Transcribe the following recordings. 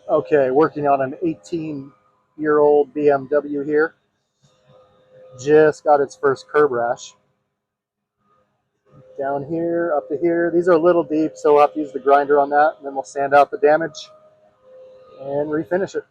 Okay, working on an 18-year-old BMW here. Just got its first curb rash. Down here, up to here. These are a little deep, so we'll have to use the grinder on that, and then we'll sand out the damage and refinish it.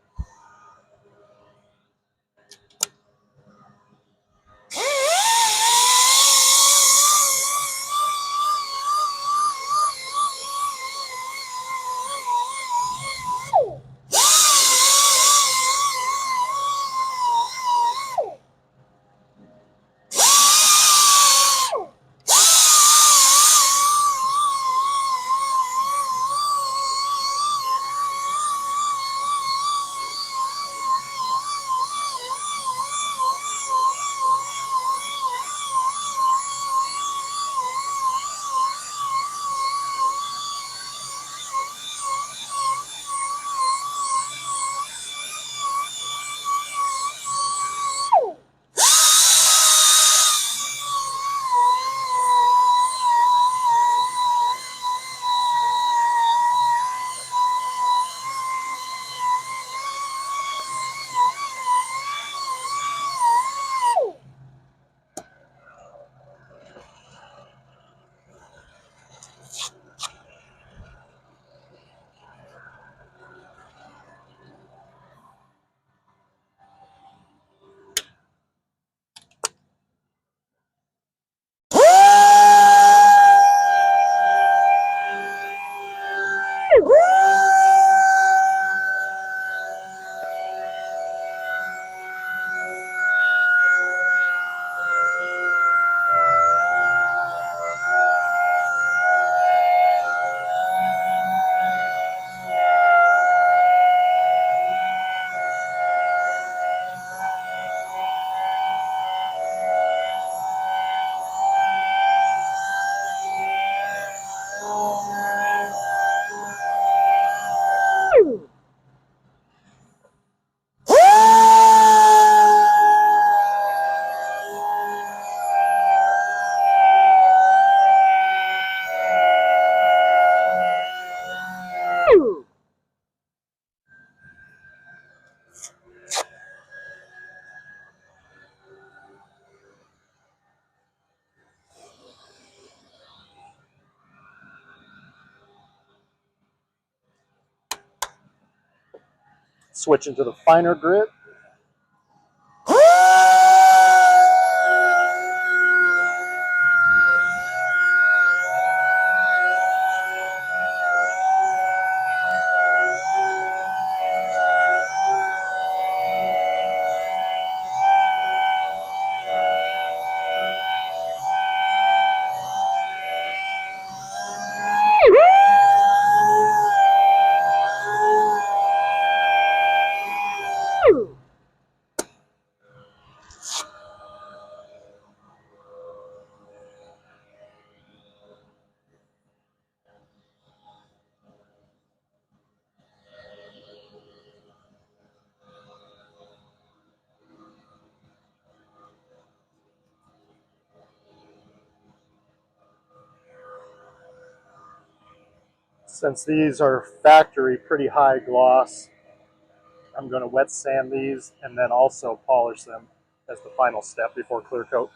Switching to the finer grit. Since these are factory pretty high gloss, I'm going to wet sand these and then also polish them as the final step before clear coat.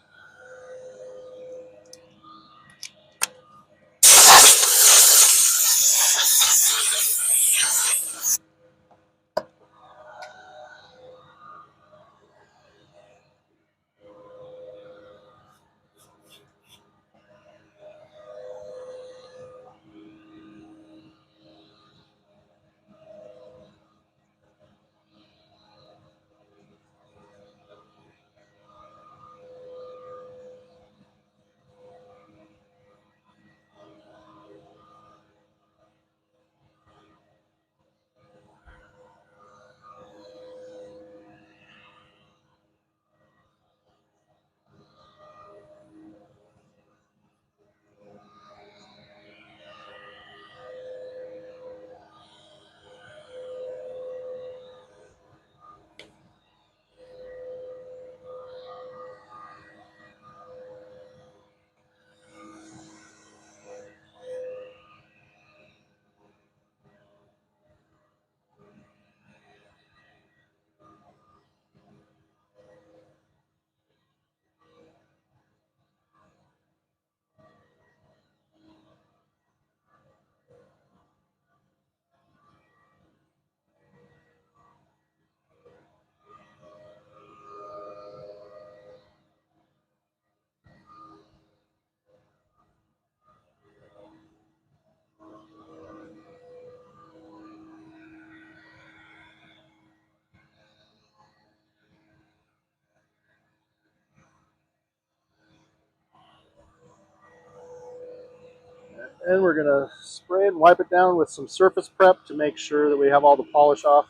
And we're going to spray and wipe it down with some surface prep to make sure that we have all the polish off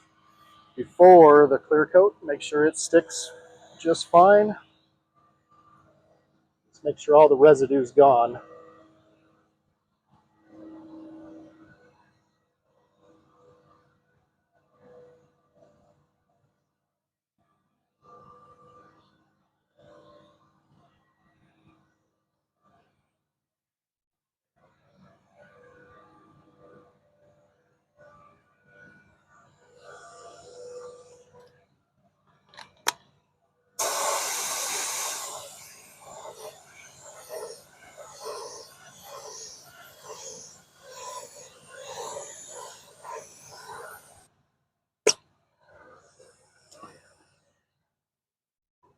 before the clear coat. Make sure it sticks just fine. Let's make sure all the residue's gone.